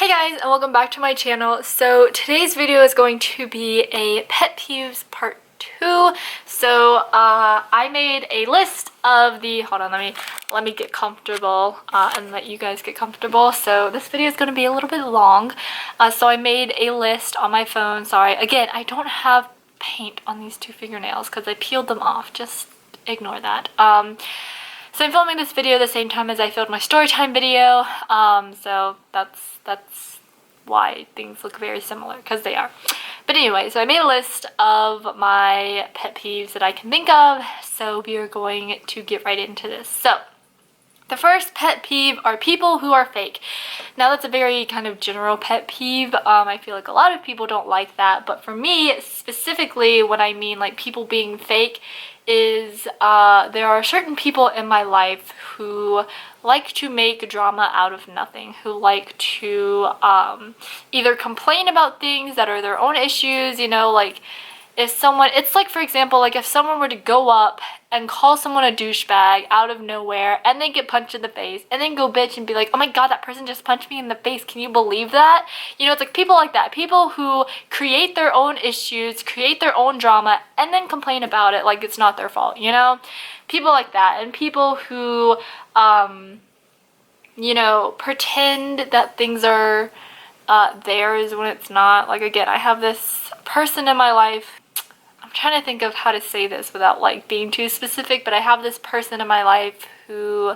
Hey guys, and welcome back to my channel. So today's video is going to be a pet peeves part 2. So I made a list of the, hold on, let me get comfortable and let you guys get comfortable. So this video is going to be a little bit long. So I made a list on my phone. Sorry, again, I don't have paint on these two fingernails because I peeled them off. Just ignore that. So I'm filming this video the same time as I filmed my story time video, so that's why things look very similar, because they are. But anyway, so I made a list of my pet peeves that I can think of, so we are going to get right into this. So the first pet peeve are people who are fake. Now that's a very kind of general pet peeve. I feel like a lot of people don't like that, but for me specifically, what I mean like people being fake is there are certain people in my life who like to make drama out of nothing, who like to either complain about things that are their own issues, you know, like if someone, it's like, for example, like if someone were to go up and call someone a douchebag out of nowhere and then get punched in the face and then go bitch and be like, oh my god, that person just punched me in the face, can you believe that? You know, it's like people like that, people who create their own issues, create their own drama, and then complain about it like it's not their fault, you know? People like that, and people who, you know, pretend that things are theirs when it's not. Like, again, I have this person in my life, I'm trying to think of how to say this without like being too specific, but I have this person in my life who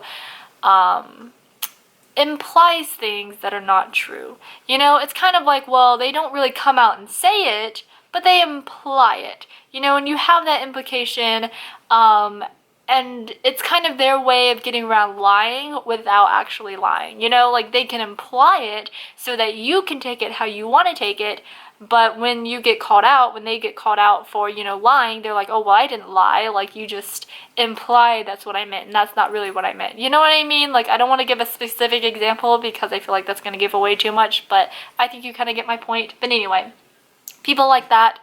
implies things that are not true. You know, it's kind of like, well, they don't really come out and say it, but they imply it. You know, and you have that implication, and it's kind of their way of getting around lying without actually lying. You know, like they can imply it so that you can take it how you want to take it, but when you get called out, when they get called out for, you know, lying, they're like, oh, well, I didn't lie. Like, you just implied that's what I meant, and that's not really what I meant. You know what I mean? Like, I don't want to give a specific example because I feel like that's going to give away too much, but I think you kind of get my point. But anyway, people like that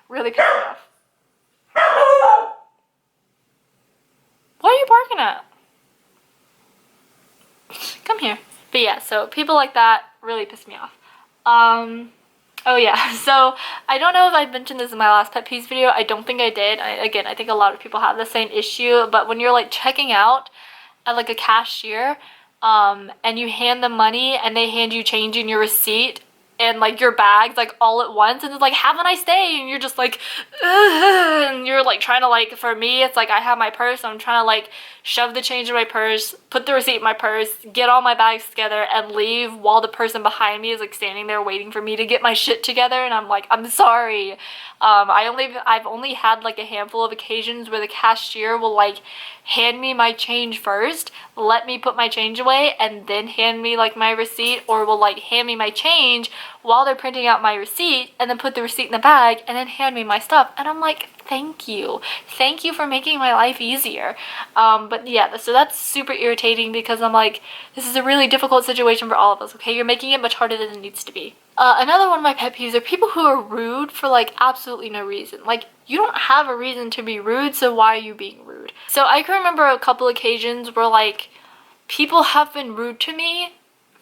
really piss me off. What are you barking at? Come here. But yeah, so people like that really piss me off. Oh yeah, so I don't know if I mentioned this in my last pet peeves video. I don't think I did. Again, I think a lot of people have the same issue, but when you're like checking out at like a cashier, and you hand them money and they hand you change in your receipt and like your bags like all at once, and it's like, have a nice day, and you're just like, ugh, and you're like trying to, like, for me it's like I have my purse, so I'm trying to like shove the change in my purse, put the receipt in my purse, get all my bags together and leave while the person behind me is like standing there waiting for me to get my shit together, and I'm like, I'm sorry. I've only had like a handful of occasions where the cashier will like hand me my change first, let me put my change away, and then hand me like my receipt, or will like hand me my change while they're printing out my receipt and then put the receipt in the bag and then hand me my stuff, and I'm like, thank you for making my life easier. But yeah, so that's super irritating because I'm like, this is a really difficult situation for all of us, okay? You're making it much harder than it needs to be. Another one of my pet peeves are people who are rude for like absolutely no reason. Like, you don't have a reason to be rude, so why are you being rude? So I can remember a couple occasions where like people have been rude to me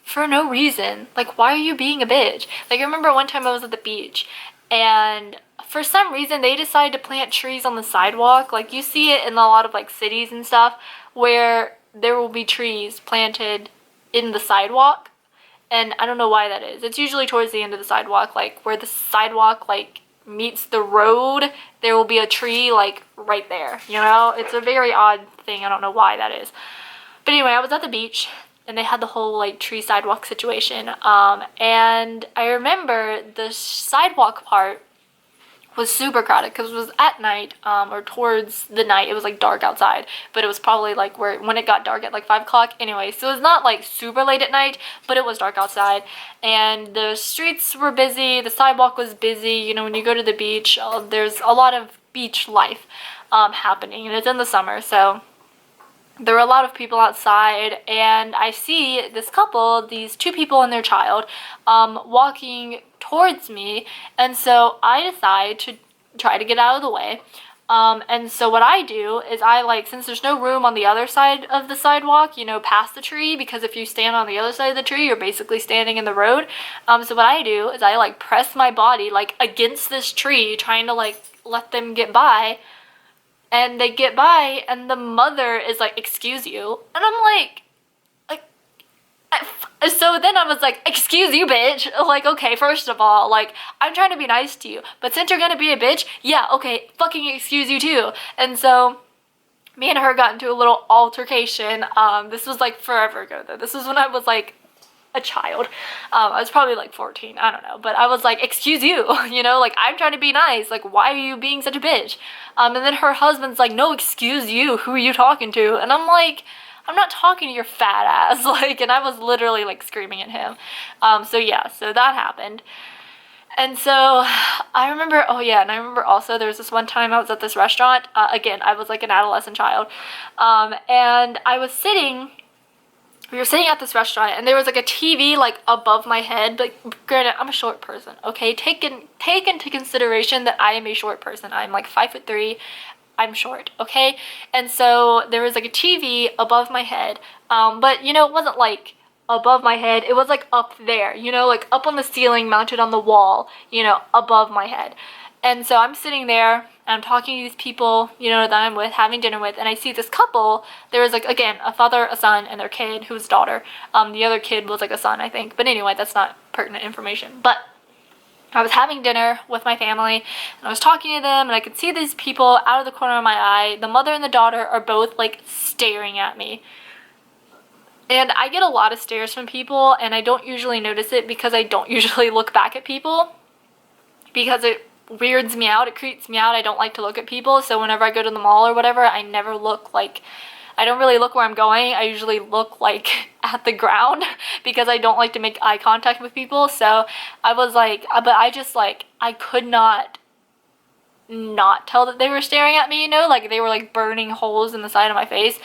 for no reason. Like, why are you being a bitch? Like, I remember one time I was at the beach and for some reason they decided to plant trees on the sidewalk. Like, you see it in a lot of like cities and stuff where there will be trees planted in the sidewalk, and I don't know why that is. It's usually towards the end of the sidewalk, like where the sidewalk like meets the road, there will be a tree like right there, you know? It's a very odd thing. I don't know why that is. But anyway, I was at the beach and they had the whole like tree sidewalk situation, and I remember the sidewalk part was super crowded because it was at night, or towards the night. It was like dark outside, but it was probably like when it got dark at like 5 o'clock anyway, so it was not like super late at night, but it was dark outside and the streets were busy, the sidewalk was busy. You know, when you go to the beach, there's a lot of beach life happening, and it's in the summer, so there were a lot of people outside, and I see this couple, these two people and their child, walking towards me, and so I decide to try to get out of the way. And so what I do is I like, since there's no room on the other side of the sidewalk, you know, past the tree, because if you stand on the other side of the tree, you're basically standing in the road. So what I do is I like press my body like against this tree, trying to like let them get by. And they get by, and the mother is like, "Excuse you," and I'm like, so then I was like, "Excuse you, bitch." Like, okay, first of all, like, I'm trying to be nice to you, but since you're gonna be a bitch, yeah, okay, fucking excuse you too. And so me and her got into a little altercation. This was like forever ago though. This was when I was like a child. I was probably like 14, I don't know, but I was like, "Excuse you," you know, like, I'm trying to be nice, like, why are you being such a bitch? And then her husband's like, "No, excuse you, who are you talking to?" And I'm like, "I'm not talking to your fat ass," like, and I was literally like screaming at him. So yeah, so that happened. And so I remember, oh yeah, and I remember also there was this one time I was at this restaurant, again, I was like an adolescent child, and we were sitting at this restaurant, and there was like a TV like above my head, but granted, I'm a short person, okay? Take into consideration that I am a short person. I'm like 5'3", I'm short, okay? And so there was like a TV above my head, but you know, it wasn't like above my head, it was like up there, you know, like up on the ceiling, mounted on the wall, you know, above my head. And so I'm sitting there, and I'm talking to these people, you know, that I'm with, having dinner with, and I see this couple. There was like, again, a father, a son, and their kid, who was a daughter. The other kid was like a son, I think. But anyway, that's not pertinent information. But I was having dinner with my family, and I was talking to them, and I could see these people out of the corner of my eye. The mother and the daughter are both like staring at me. And I get a lot of stares from people, and I don't usually notice it because I don't usually look back at people, because it weirds me out, it creeps me out. I don't like to look at people, so whenever I go to the mall or whatever, I never look like, I don't really look where I'm going. I usually look like at the ground because I don't like to make eye contact with people. So I was like, but I just like, I could not tell that they were staring at me, you know, like they were like burning holes in the side of my face.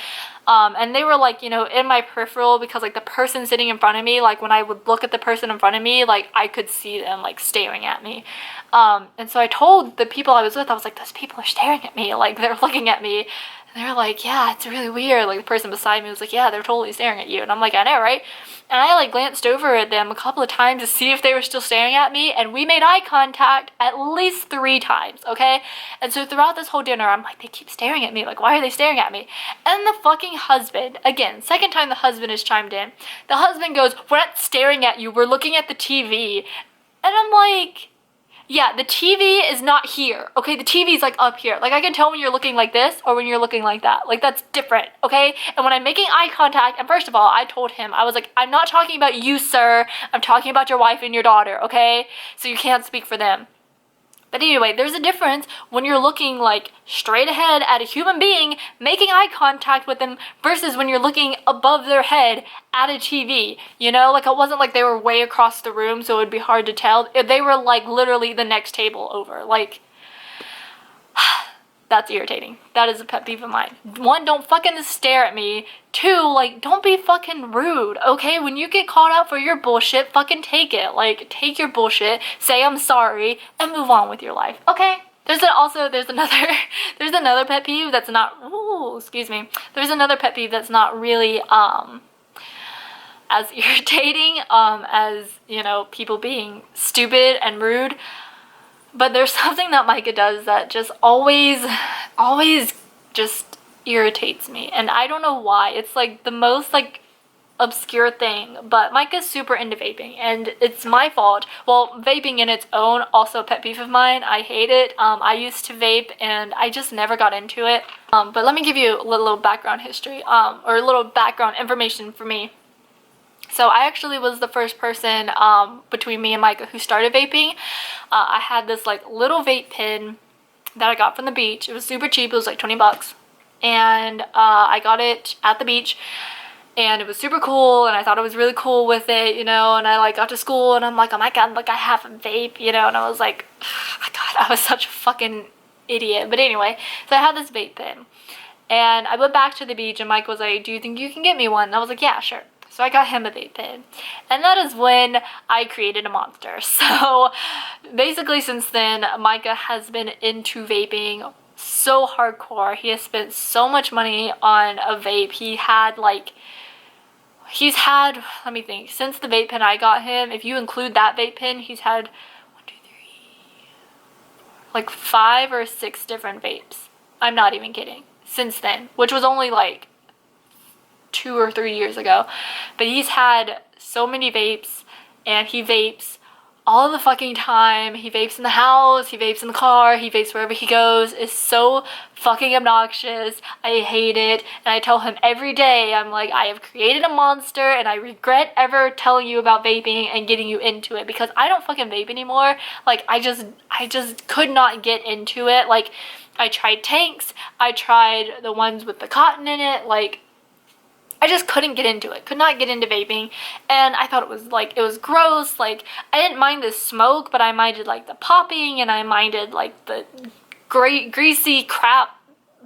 And they were like, you know, in my peripheral, because like the person sitting in front of me, like when I would look at the person in front of me, like I could see them like staring at me. And so I told the people I was with, I was like, "Those people are staring at me, like they're looking at me." And they're like, "Yeah, it's really weird." Like the person beside me was like, "Yeah, they're totally staring at you." And I'm like, "I know, right?" And I like glanced over at them a couple of times to see if they were still staring at me, and we made eye contact at least 3 times, okay? And so throughout this whole dinner, I'm like, they keep staring at me, like, why are they staring at me? And the fucking husband, again, second time the husband has chimed in, the husband goes, "We're not staring at you, we're looking at the TV." And I'm like, yeah, the TV is not here, okay? The TV is like up here. Like I can tell when you're looking like this or when you're looking like that. Like that's different, okay? And when I'm making eye contact, and first of all, I told him, I was like, "I'm not talking about you, sir. I'm talking about your wife and your daughter, okay? So you can't speak for them." But anyway, there's a difference when you're looking like straight ahead at a human being, making eye contact with them, versus when you're looking above their head at a TV, you know? Like it wasn't like they were way across the room so it would be hard to tell. They were like literally the next table over. Like, that's irritating. That is a pet peeve of mine. 1, don't fucking stare at me. 2, like, don't be fucking rude, okay? When you get called out for your bullshit, fucking take it. Like, take your bullshit, say I'm sorry, and move on with your life, okay? There's another pet peeve that's not, excuse me. There's another pet peeve that's not really, as irritating, as, you know, people being stupid and rude. But there's something that Micah does that just always just irritates me. And I don't know why. It's like the most like obscure thing. But Micah's super into vaping, and it's my fault. Well, vaping in its own, also a pet peeve of mine. I hate it. I used to vape and I just never got into it. But let me give you a little background history, or a little background information for me. So I actually was the first person between me and Micah who started vaping. I had this like little vape pen that I got from the beach. It was super cheap. It was like 20 bucks. And I got it at the beach. And it was super cool, and I thought it was really cool with it, you know, and I like got to school and I'm like, "Oh my god, like I have a vape," you know, and I was like, oh my god, I was such a fucking idiot. But anyway, so I had this vape pen. And I went back to the beach and Mike was like, "Do you think you can get me one?" And I was like, "Yeah, sure." So I got him a vape pen. And that is when I created a monster. So basically since then, Micah has been into vaping so hardcore. He has spent so much money on a vape. He's had, let me think, since the vape pen I got him, if you include that vape pen, he's had 1, 2, 3, like 5 or 6 different vapes. I'm not even kidding. Since then, which was only like 2 or 3 years ago. But he's had so many vapes, and he vapes all the fucking time. He vapes in the house, he vapes in the car, he vapes wherever he goes. It's so fucking obnoxious. I hate it. And I tell him every day, I'm like, I have created a monster and I regret ever telling you about vaping and getting you into it, because I don't fucking vape anymore. Like, I just could not get into it. Like, I tried tanks, I tried the ones with the cotton in it, like, I just couldn't get into it, could not get into vaping, and I thought it was gross. Like, I didn't mind the smoke, but I minded like the popping, and I minded like the greasy crap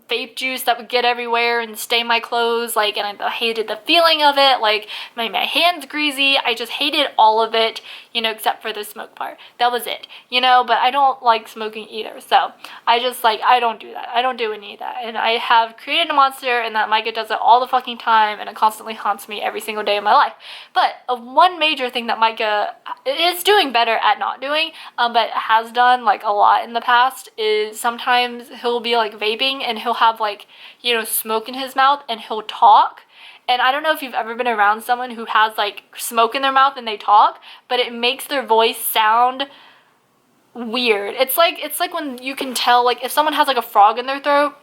vape juice that would get everywhere and stain my clothes, like, and I hated the feeling of it, like, my hands greasy. I just hated all of it, you know, except for the smoke part. That was it, you know. But I don't like smoking either, so I just, like, I don't do that. I don't do any of that. And I have created a monster, and that Micah does it all the fucking time, and it constantly haunts me every single day of my life. But one major thing that Micah is doing better at not doing, but has done like a lot in the past, is sometimes he'll be like vaping and he'll have, like, you know, smoke in his mouth, and he'll talk. And I don't know if you've ever been around someone who has like smoke in their mouth and they talk, but it makes their voice sound weird. It's like when you can tell, like, if someone has like a frog in their throat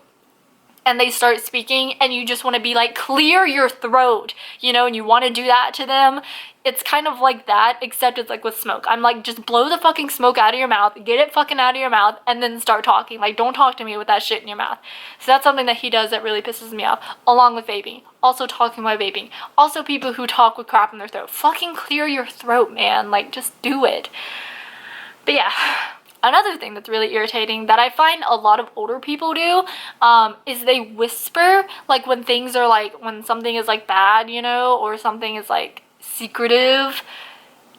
and they start speaking and you just want to be like, clear your throat, you know, and you want to do that to them. It's kind of like that, except it's like with smoke. I'm like, just blow the fucking smoke out of your mouth, get it fucking out of your mouth, and then start talking. Like, don't talk to me with that shit in your mouth. So that's something that he does that really pisses me off, along with vaping. Also talking while vaping. Also people who talk with crap in their throat. Fucking clear your throat, man. Like, just do it. But yeah. Another thing that's really irritating that I find a lot of older people do, is they whisper, like, when things are like, when something is like bad, you know, or something is like secretive,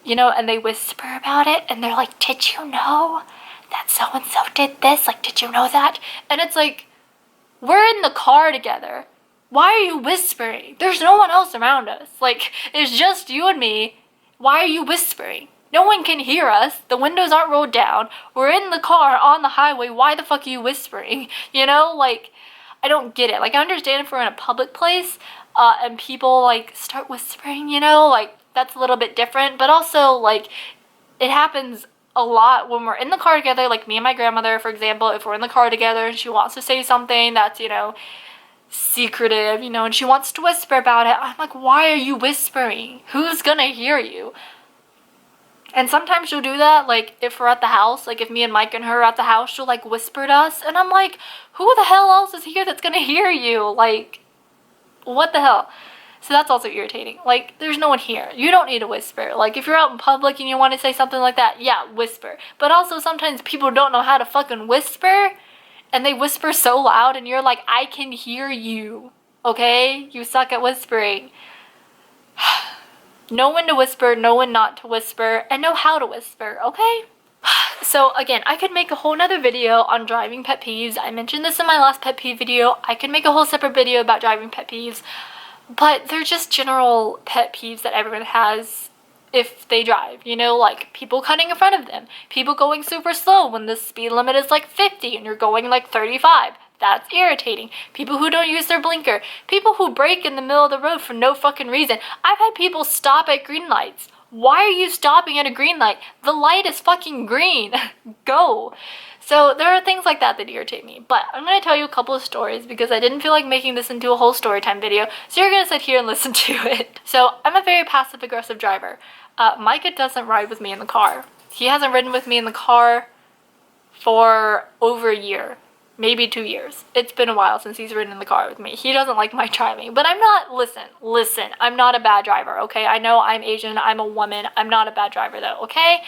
you know, and they whisper about it, and they're like, did you know that so-and-so did this? Like, did you know that? And it's like, we're in the car together. Why are you whispering? There's no one else around us. Like, it's just you and me. Why are you whispering? No one can hear us. The windows aren't rolled down. We're in the car on the highway. Why the fuck are you whispering? You know, like, I don't get it. Like, I understand if we're in a public place, and people, like, start whispering, you know, like, that's a little bit different. But also, like, it happens a lot when we're in the car together, like me and my grandmother, for example. If we're in the car together and she wants to say something that's, you know, secretive, you know, and she wants to whisper about it, I'm like, why are you whispering? Who's gonna hear you? And sometimes she'll do that, like, if we're at the house, like, if me and Mike and her are at the house, she'll, like, whisper to us, and I'm like, who the hell else is here that's gonna hear you? Like, what the hell? So that's also irritating. Like, there's no one here. You don't need to whisper. Like, if you're out in public and you want to say something like that, yeah, whisper. But also, sometimes people don't know how to fucking whisper, and they whisper so loud, and you're like, I can hear you, okay? You suck at whispering. Know when to whisper, know when not to whisper, and know how to whisper, okay? So again, I could make a whole nother video on driving pet peeves. I mentioned this in my last pet peeve video. I could make a whole separate video about driving pet peeves, but they're just general pet peeves that everyone has if they drive, you know, like people cutting in front of them, people going super slow when the speed limit is like 50 and you're going like 35. That's irritating. People who don't use their blinker. People who brake in the middle of the road for no fucking reason. I've had people stop at green lights. Why are you stopping at a green light? The light is fucking green. Go. So there are things like that that irritate me. But I'm going to tell you a couple of stories because I didn't feel like making this into a whole story time video. So you're going to sit here and listen to it. So I'm a very passive aggressive driver. Micah doesn't ride with me in the car. He hasn't ridden with me in the car for over a year. Maybe 2 years. It's been a while since he's ridden in the car with me. He doesn't like my driving, but I'm not, listen, I'm not a bad driver, okay? I know I'm Asian, I'm a woman, I'm not a bad driver though, okay?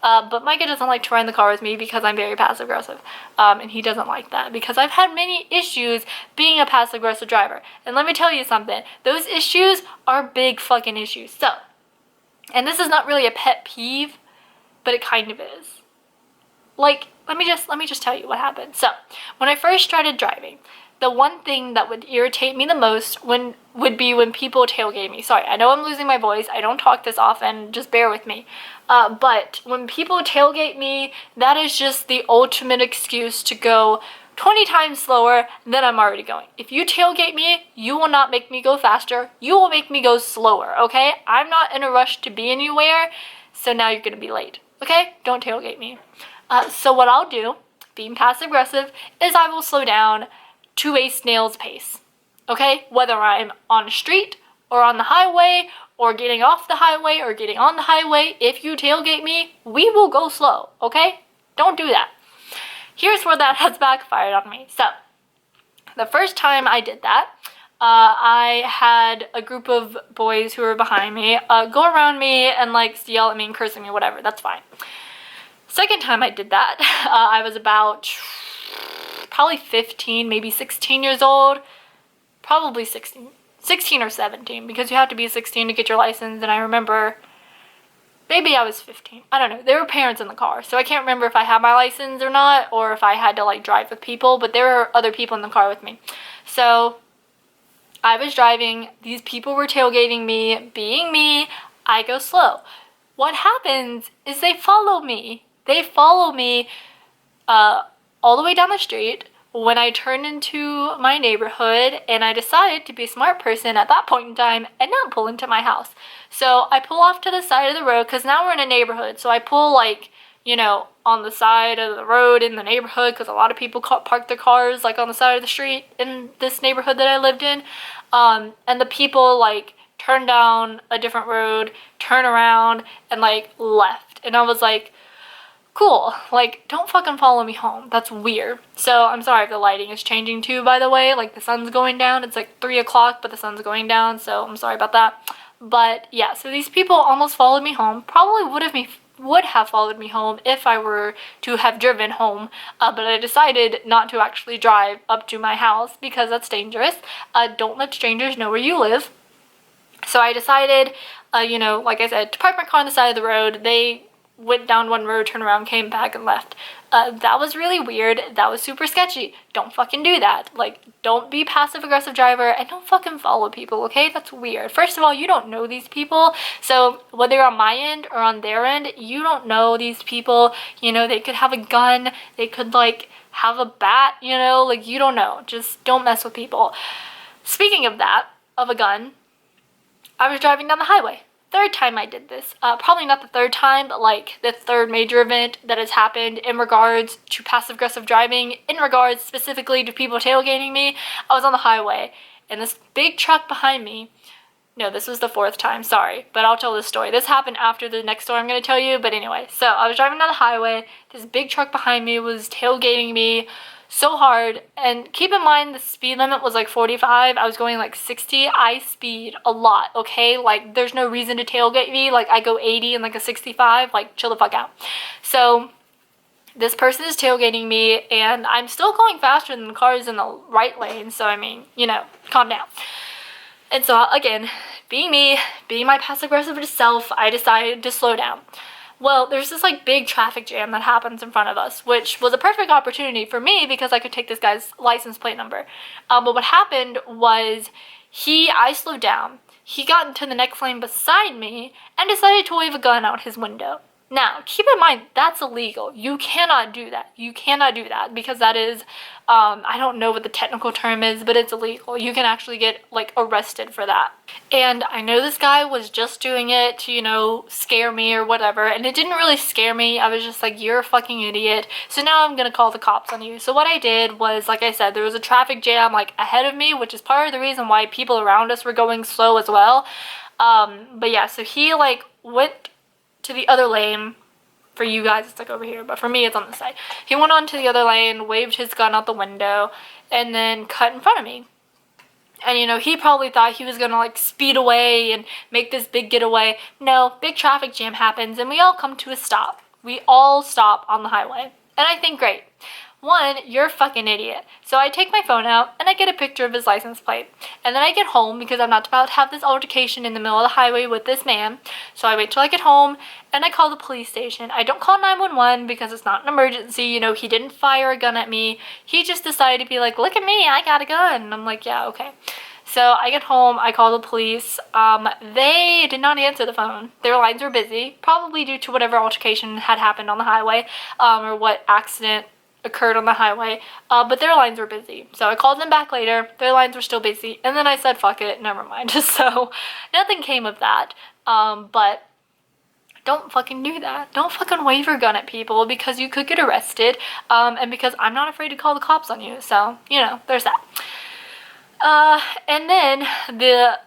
But Micah doesn't like to ride in the car with me because I'm very passive aggressive, and he doesn't like that because I've had many issues being a passive aggressive driver. And let me tell you something, those issues are big fucking issues. So, and this is not really a pet peeve, but it kind of is. Like, let me just tell you what happened. So when I first started driving, the one thing that would irritate me the most would be when people tailgate me. Sorry, I know I'm losing my voice. I don't talk this often. Just bear with me. But when people tailgate me, that is just the ultimate excuse to go 20 times slower than I'm already going. If you tailgate me, you will not make me go faster. You will make me go slower, okay? I'm not in a rush to be anywhere, so now you're gonna be late, okay? Don't tailgate me. So what I'll do, being passive aggressive, is I will slow down to a snail's pace, okay? Whether I'm on a street or on the highway or getting off the highway or getting on the highway, if you tailgate me, we will go slow, okay? Don't do that. Here's where that has backfired on me. So the first time I did that, I had a group of boys who were behind me go around me and like yell at me and curse at me, whatever, that's fine. Second time I did that, I was about probably 15, maybe 16 years old, probably 16 or 17, because you have to be 16 to get your license, and I remember maybe I was 15. I don't know. There were parents in the car, so I can't remember if I had my license or not, or if I had to like drive with people, but there were other people in the car with me. So I was driving, these people were tailgating me, being me, I go slow. What happens is they follow me. They follow me all the way down the street when I turn into my neighborhood, and I decided to be a smart person at that point in time and not pull into my house. So I pull off to the side of the road, because now we're in a neighborhood, so I pull like, you know, on the side of the road in the neighborhood, because a lot of people park their cars like on the side of the street in this neighborhood that I lived in, and the people like turned down a different road, turn around, and like left, and I was like, cool, like, don't fucking follow me home. That's weird. So I'm sorry if the lighting is changing too, by the way. Like, the sun's going down. It's like 3 o'clock, but the sun's going down, so I'm sorry about that. But yeah, so these people almost followed me home. Probably would have followed me home if I were to have driven home, but I decided not to actually drive up to my house because that's dangerous. Don't let strangers know where you live. So I decided, you know, like I said, to park my car on the side of the road. They went down one road, turned around, came back, and left. That was really weird. That was super sketchy. Don't fucking do that. Like, don't be passive-aggressive driver, and don't fucking follow people, okay? That's weird. First of all, you don't know these people, so whether you're on my end or on their end, you don't know these people. You know, they could have a gun, they could, like, have a bat, you know? Like, you don't know. Just don't mess with people. Speaking of that, of a gun, I was driving down the highway. Third time I did this. Probably not the third time, but like the third major event that has happened in regards to passive-aggressive driving, in regards specifically to people tailgating me. I was on the highway, and this big truck behind me, no, this was the fourth time, sorry, but I'll tell this story. This happened after the next story I'm going to tell you, but anyway. So I was driving down the highway, this big truck behind me was tailgating me so hard, and keep in mind the speed limit was like 45. I was going like 60. I speed a lot, okay? Like, there's no reason to tailgate me. Like, I go 80 and like a 65. Like, chill the fuck out. So this person is tailgating me, and I'm still going faster than the cars in the right lane, so I mean, you know, calm down. And so again, being me, being my passive-aggressive self, I decided to slow down. Well, there's this like big traffic jam that happens in front of us, which was a perfect opportunity for me because I could take this guy's license plate number. But what happened was I slowed down. He got into the next lane beside me and decided to wave a gun out his window. Now, keep in mind, that's illegal. You cannot do that. You cannot do that because that is, I don't know what the technical term is, but it's illegal. You can actually get, like, arrested for that. And I know this guy was just doing it to, you know, scare me or whatever, and it didn't really scare me. I was just like, you're a fucking idiot, so now I'm gonna call the cops on you. So what I did was, like I said, there was a traffic jam, like, ahead of me, which is part of the reason why people around us were going slow as well. But yeah, so he, like, went to the other lane. For you guys, it's like over here, but for me, it's on the side. He went on to the other lane, waved his gun out the window, and then cut in front of me. And, you know, he probably thought he was gonna, like, speed away and make this big getaway. No, big traffic jam happens, and we all come to a stop. We all stop on the highway. And I think, great. One, you're a fucking idiot. So I take my phone out and I get a picture of his license plate. And then I get home because I'm not about to have this altercation in the middle of the highway with this man. So I wait till I get home and I call the police station. I don't call 911 because it's not an emergency. You know, he didn't fire a gun at me. He just decided to be like, look at me, I got a gun. And I'm like, yeah, okay. So I get home, I call the police. They did not answer the phone. Their lines were busy, probably due to whatever altercation had happened on the highway, or what accident occurred on the highway, but their lines were busy. So I called them back later, their lines were still busy, and then I said, fuck it, never mind. So nothing came of that, but don't fucking do that. Don't fucking wave your gun at people because you could get arrested, and because I'm not afraid to call the cops on you. So, you know, there's that. And then the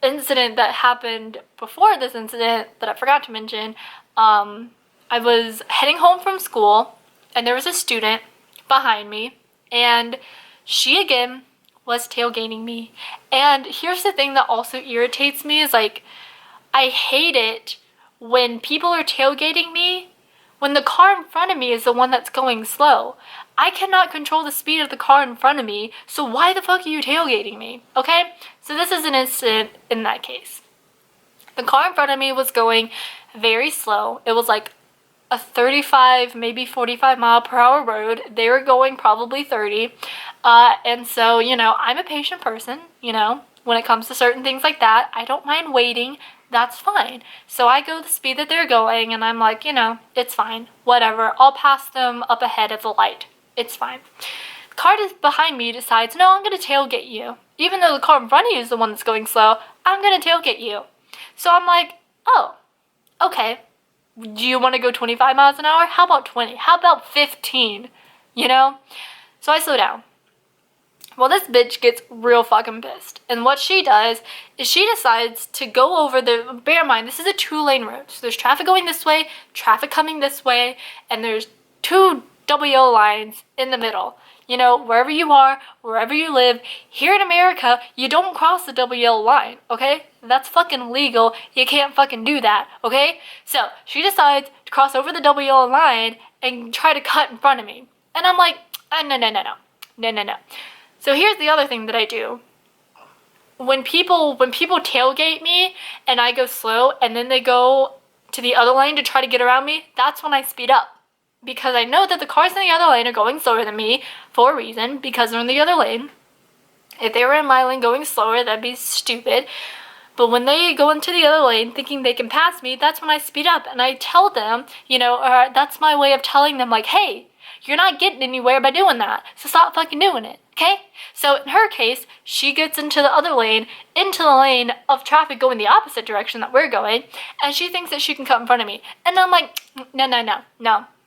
incident that happened before this incident that I forgot to mention, I was heading home from school and there was a student behind me and she again was tailgating me. And here's the thing that also irritates me is like, I hate it when people are tailgating me when the car in front of me is the one that's going slow. I cannot control the speed of the car in front of me, so why the fuck are you tailgating me, okay? So this is an incident in that case. The car in front of me was going very slow. It was like a 35, maybe 45 mile per hour road. They were going probably 30. And so, you know, I'm a patient person, you know, when it comes to certain things like that. I don't mind waiting. That's fine. So I go the speed that they're going and I'm like, you know, it's fine. Whatever. I'll pass them up ahead of the light. It's fine. The car behind me decides, no, I'm going to tailgate you. Even though the car in front of you is the one that's going slow, I'm going to tailgate you. So I'm like, oh, okay. Do you want to go 25 miles an hour? How about 20? How about 15? You know? So I slow down. Well, this bitch gets real fucking pissed. And what she does is she decides to go over the, bear in mind, this is a 2-lane road. So there's traffic going this way, traffic coming this way, and there's 2 double yellow lines in the middle. You know, wherever you are, wherever you live, here in America, you don't cross the double yellow line, okay? That's fucking legal. You can't fucking do that, okay? So she decides to cross over the double yellow line and try to cut in front of me. And I'm like, no. So here's the other thing that I do. When people tailgate me and I go slow and then they go to the other lane to try to get around me, that's when I speed up. Because I know that the cars in the other lane are going slower than me for a reason, because they're in the other lane. If they were in my lane going slower, that'd be stupid. But when they go into the other lane thinking they can pass me, that's when I speed up. And I tell them, you know, that's my way of telling them like, hey, you're not getting anywhere by doing that. So stop fucking doing it, okay? So in her case, she gets into the other lane, into the lane of traffic going the opposite direction that we're going, and she thinks that she can cut in front of me. And I'm like,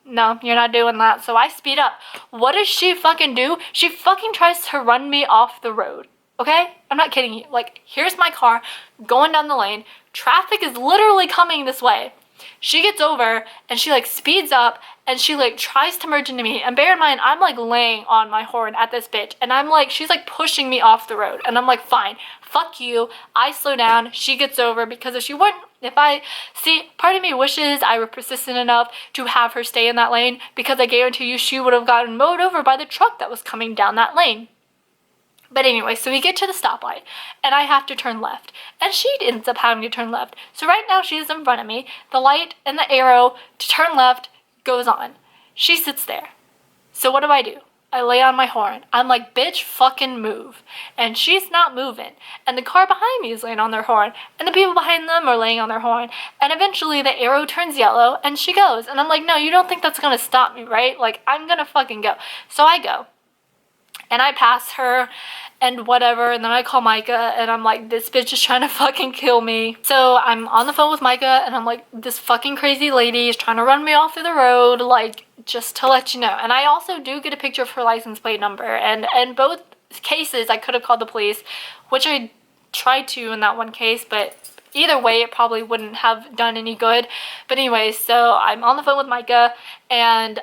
no, you're not doing that. So I speed up. What does she fucking do? She fucking tries to run me off the road. Okay? I'm not kidding you. Like, here's my car going down the lane. Traffic is literally coming this way. She gets over and she like speeds up and she like tries to merge into me. And bear in mind, I'm like laying on my horn at this bitch. And I'm like, she's like pushing me off the road. And I'm like, fine, fuck you. I slow down. She gets over because part of me wishes I were persistent enough to have her stay in that lane, because I guarantee you she would have gotten mowed over by the truck that was coming down that lane. But anyway, so we get to the stoplight, and I have to turn left. And she ends up having to turn left. So right now she's in front of me. The light and the arrow to turn left goes on. She sits there. So what do? I lay on my horn. I'm like, bitch, fucking move. And she's not moving. And the car behind me is laying on their horn. And the people behind them are laying on their horn. And eventually the arrow turns yellow and she goes. And I'm like, no, you don't think that's gonna stop me, right? Like, I'm gonna fucking go. So I go. And I pass her and whatever, and then I call Micah and I'm like, this bitch is trying to fucking kill me. So I'm on the phone with Micah and I'm like, this fucking crazy lady is trying to run me off of the road, like, just to let you know. And I also do get a picture of her license plate number, and in both cases I could have called the police, which I tried to in that one case, but either way it probably wouldn't have done any good. But anyway, so I'm on the phone with Micah and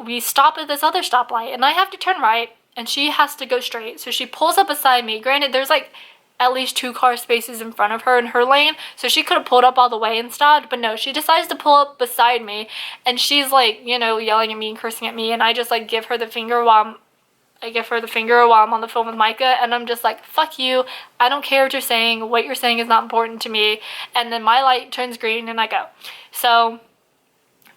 we stop at this other stoplight and I have to turn right and she has to go straight. So she pulls up beside me. Granted, there's like at least 2 car spaces in front of her in her lane, so she could have pulled up all the way and stopped, but no, she decides to pull up beside me, and she's like, you know, yelling at me and cursing at me, and I just like give her the finger while I'm on the phone with Micah, and I'm just like, fuck you, I don't care what you're saying is not important to me, and then my light turns green and I go. So,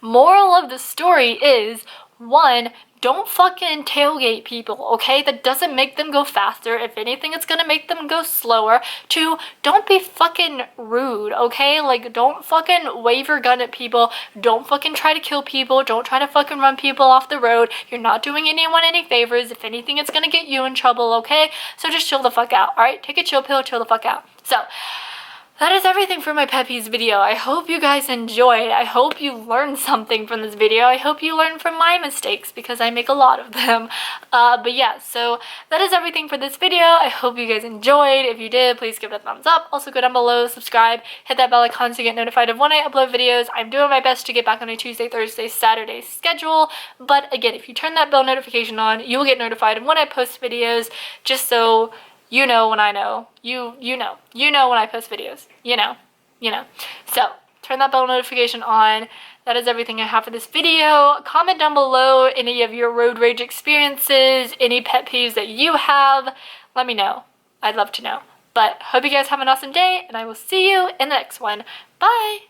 moral of the story is, 1, don't fucking tailgate people, okay? That doesn't make them go faster. If anything, it's gonna make them go slower. 2, don't be fucking rude, okay? Like, don't fucking wave your gun at people. Don't fucking try to kill people. Don't try to fucking run people off the road. You're not doing anyone any favors. If anything, it's gonna get you in trouble, okay? So just chill the fuck out, alright? Take a chill pill, chill the fuck out. So, that is everything for my pet peeves video. I hope you guys enjoyed. I hope you learned something from this video. I hope you learned from my mistakes because I make a lot of them. But yeah, so that is everything for this video. I hope you guys enjoyed. If you did, please give it a thumbs up. Also go down below, subscribe, hit that bell icon to get notified of when I upload videos. I'm doing my best to get back on a Tuesday, Thursday, Saturday schedule. But again, if you turn that bell notification on, you will get notified of when I post videos, just so you know when I know. You know when I post videos. You know. So, turn that bell notification on. That is everything I have for this video. Comment down below any of your road rage experiences, any pet peeves that you have. Let me know. I'd love to know. But, hope you guys have an awesome day, and I will see you in the next one. Bye!